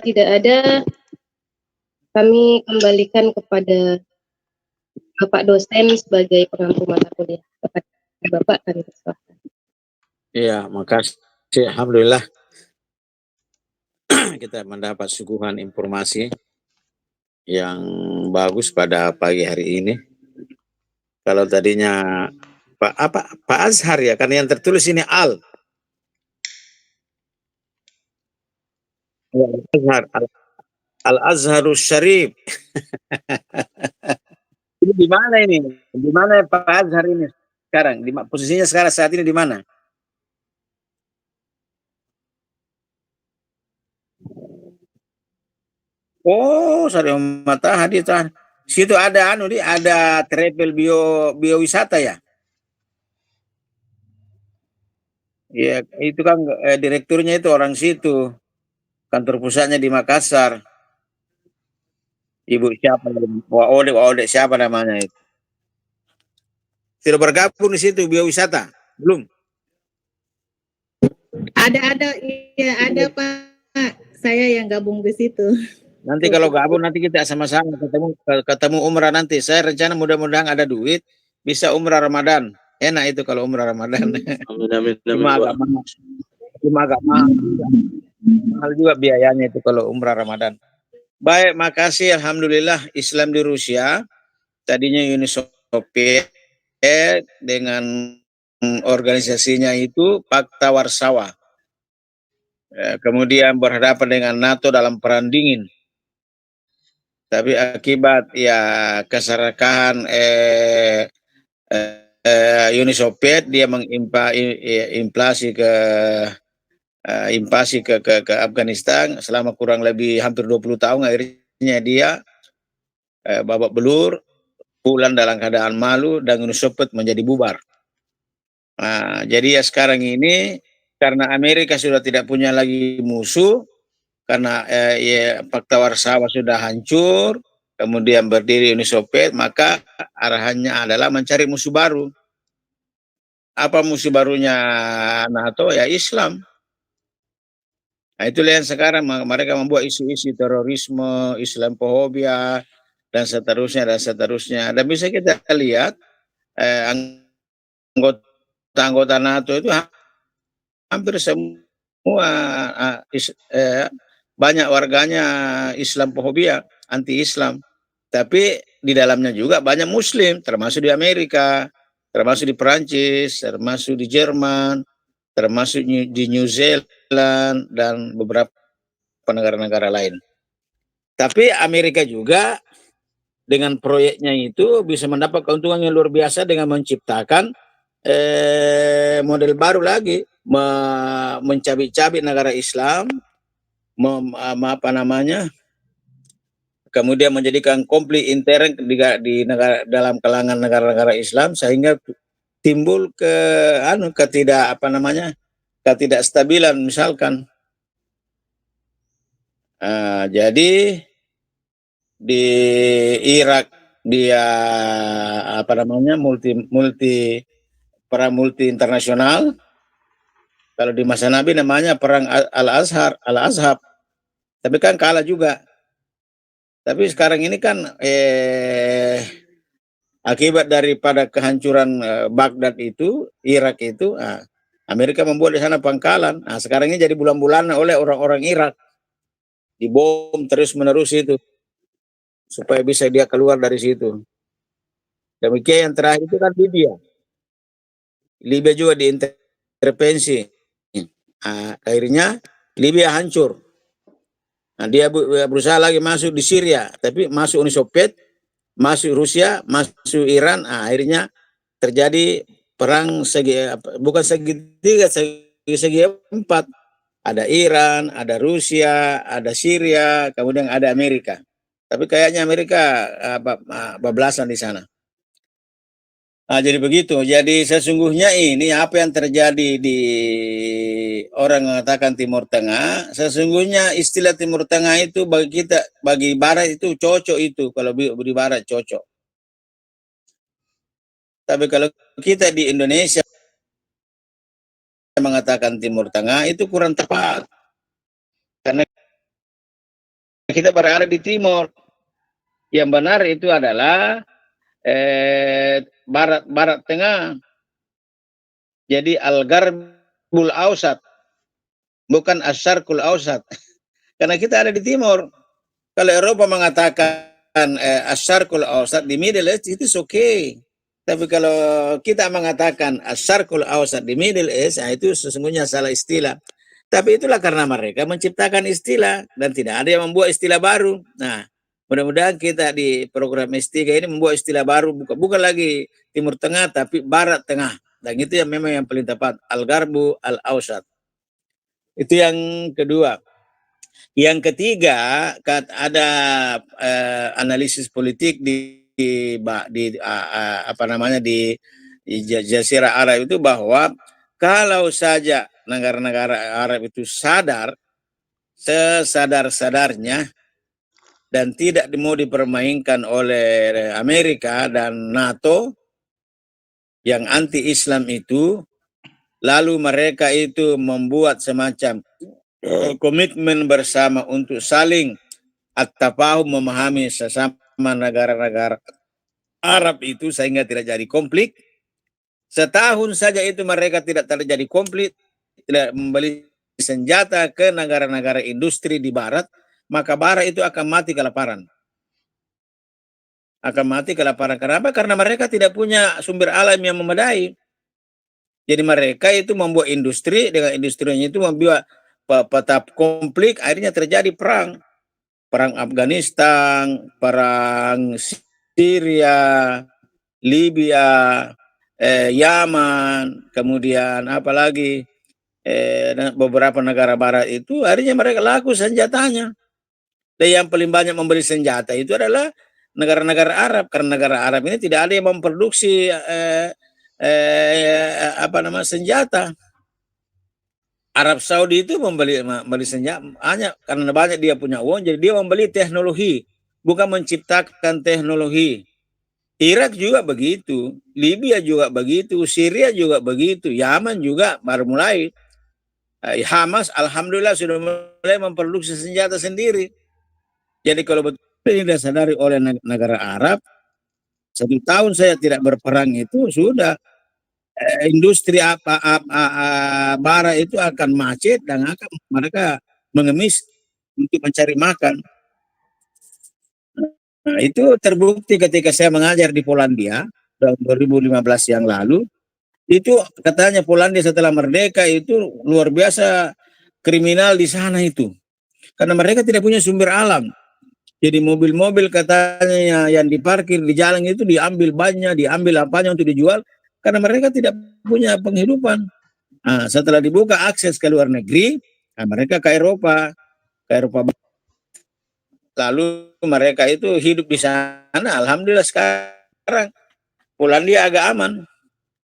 tidak ada, kami kembalikan kepada Bapak dosen sebagai pengampu mata kuliah. Kepada Bapak kami persilahkan. Iya, makasih. Alhamdulillah kita mendapat suguhan informasi yang bagus pada pagi hari ini. Kalau tadinya Pak Azhar ya, karena yang tertulis ini Al. Ya, Azhar, Al Azharus Syarif. Ini di mana ini? Di mana Pak Azhar ini sekarang? Posisinya sekarang saat ini di mana? Oh, Saryo Matahari tahan. Situ ada ada travel biowisata ya? Iya, itu kan direkturnya itu orang situ. Kantor pusatnya di Makassar. Ibu siapa? Ode siapa namanya itu? Tidak bergabung di situ biowisata? Belum? Ada, iya ada Pak. Saya yang gabung di situ. Nanti kalau gabung nanti kita sama-sama ketemu umrah nanti. Saya rencana mudah-mudahan ada duit bisa umrah Ramadan. Enak itu kalau umrah Ramadan. Amin. Cuma agak mahal juga biayanya itu kalau umrah Ramadan. Baik, makasih. Alhamdulillah Islam di Rusia. Tadinya Uni Soviet dengan organisasinya itu Pakta Warsawa. Kemudian berhadapan dengan NATO dalam perang dingin. Tapi akibat ya keserakahan Uni Soviet, dia invasi ke Afghanistan selama kurang lebih hampir 20 tahun. Akhirnya dia babak belur, pulang dalam keadaan malu, dan Uni Soviet menjadi bubar. Nah, jadi ya sekarang ini karena Amerika sudah tidak punya lagi musuh, karena Pakta Warsawa sudah hancur, kemudian berdiri Uni Soviet, maka arahannya adalah mencari musuh baru. Apa musuh barunya NATO? Ya Islam. Nah, itulah yang sekarang mereka membuat isu-isu terorisme, Islamophobia, dan seterusnya. Dan bisa kita lihat anggota NATO itu hampir semua banyak warganya Islamophobia, anti-Islam. Tapi di dalamnya juga banyak Muslim, termasuk di Amerika, termasuk di Perancis, termasuk di Jerman, termasuk di New Zealand, dan beberapa negara-negara lain. Tapi Amerika juga dengan proyeknya itu bisa mendapat keuntungan yang luar biasa dengan menciptakan model baru lagi, mencabik-cabik negara Islam, kemudian menjadikan konflik intern di negara, dalam kalangan negara-negara Islam, sehingga timbul ketidakstabilan misalkan. Jadi di Irak dia perang multi internasional. Kalau di masa Nabi namanya perang Al-Azhab. Tapi kan kalah juga. Tapi sekarang ini kan akibat daripada kehancuran Baghdad itu, Irak itu, Amerika membuat di sana pangkalan. Nah, sekarang ini jadi bulan-bulan oleh orang-orang Irak. Dibom terus-menerus itu, supaya bisa dia keluar dari situ. Demikian yang terakhir itu kan Libya. Libya juga diintervensi. Akhirnya Libya hancur. Nah, dia berusaha lagi masuk di Syria, tapi masuk Uni Soviet, masuk Rusia, masuk Iran. Akhirnya terjadi perang bukan segitiga, segi empat. Ada Iran, ada Rusia, ada Syria, kemudian ada Amerika. Tapi kayaknya Amerika bablasan di sana. Nah, jadi begitu. Jadi sesungguhnya ini apa yang terjadi di orang mengatakan Timur Tengah, sesungguhnya istilah Timur Tengah itu bagi kita, bagi Barat itu cocok itu, kalau di Barat cocok. Tapi kalau kita di Indonesia mengatakan Timur Tengah itu kurang tepat. Karena kita berada di timur. Yang benar itu adalah barat tengah. Jadi Al-Gharbul Awsat, bukan Asyarqul Awsat. Karena kita ada di timur. Kalau Eropa mengatakan Asyarqul Awsat di Middle East, itu okay. Tapi kalau kita mengatakan Asyarqul Awsat di Middle East, nah itu sesungguhnya salah istilah. Tapi itulah karena mereka menciptakan istilah dan tidak ada yang membuat istilah baru. Nah, mudah-mudahan kita di program S3 ini membuat istilah baru, bukan lagi Timur Tengah, tapi Barat Tengah. Dan itu yang memang yang paling tepat, Al-Gharbu Al-Awsat. Itu yang kedua. Yang ketiga, ada analisis politik di Jazirah Arab itu, bahwa kalau saja negara-negara Arab itu sadar sesadar-sadarnya dan tidak mau dipermainkan oleh Amerika dan NATO yang anti-Islam itu, lalu mereka itu membuat semacam komitmen bersama untuk saling at-tafahum, memahami sesama negara-negara Arab itu sehingga tidak jadi konflik. Setahun saja itu mereka tidak terjadi konflik, tidak membeli senjata ke negara-negara industri di Barat, maka Barat itu akan mati kelaparan. Akan mati kelaparan. Kenapa? Karena mereka tidak punya sumber alam yang memadai. Jadi mereka itu membuat industri, dengan industrinya itu membuat peta konflik, akhirnya terjadi perang. Perang Afghanistan, perang Syria, Libya, Yaman, kemudian apalagi beberapa negara Barat itu, akhirnya mereka laku senjatanya. Dan yang paling banyak membeli senjata itu adalah negara-negara Arab, karena negara Arab ini tidak ada yang memproduksi senjata. Arab Saudi itu membeli senjata hanya karena banyak dia punya uang, jadi dia membeli teknologi, bukan menciptakan teknologi. Irak juga begitu, Libya juga begitu, Syria juga begitu, Yaman juga baru mulai. Hamas alhamdulillah sudah mulai memproduksi senjata sendiri. Jadi kalau betul ini disadari oleh negara Arab, 1 tahun saya tidak berperang itu sudah industri Barat itu akan macet dan akan mereka mengemis untuk mencari makan. Nah, itu terbukti ketika saya mengajar di Polandia tahun 2015 yang lalu. Itu katanya Polandia setelah merdeka itu luar biasa kriminal di sana itu. Karena mereka tidak punya sumber alam. Jadi mobil-mobil katanya yang diparkir di jalan itu diambil bannya, diambil apanya untuk dijual. Karena mereka tidak punya penghidupan. Nah, setelah dibuka akses ke luar negeri, nah mereka ke Eropa. Lalu mereka itu hidup di sana. Alhamdulillah sekarang Polandia agak aman.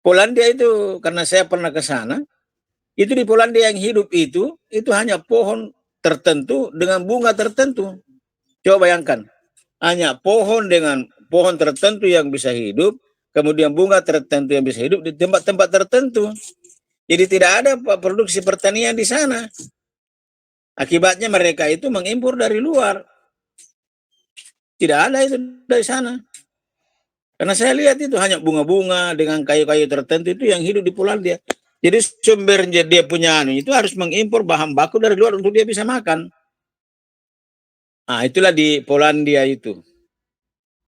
Polandia itu karena saya pernah ke sana, itu di Polandia yang hidup itu hanya pohon tertentu dengan bunga tertentu. Coba bayangkan, hanya pohon dengan pohon tertentu yang bisa hidup, kemudian bunga tertentu yang bisa hidup di tempat-tempat tertentu. Jadi tidak ada produksi pertanian di sana. Akibatnya mereka itu mengimpor dari luar. Tidak ada itu dari sana. Karena saya lihat itu hanya bunga-bunga dengan kayu-kayu tertentu itu yang hidup di Polandia. Jadi sumbernya dia punya itu harus mengimpor bahan baku dari luar untuk dia bisa makan. Nah, itulah di Polandia itu.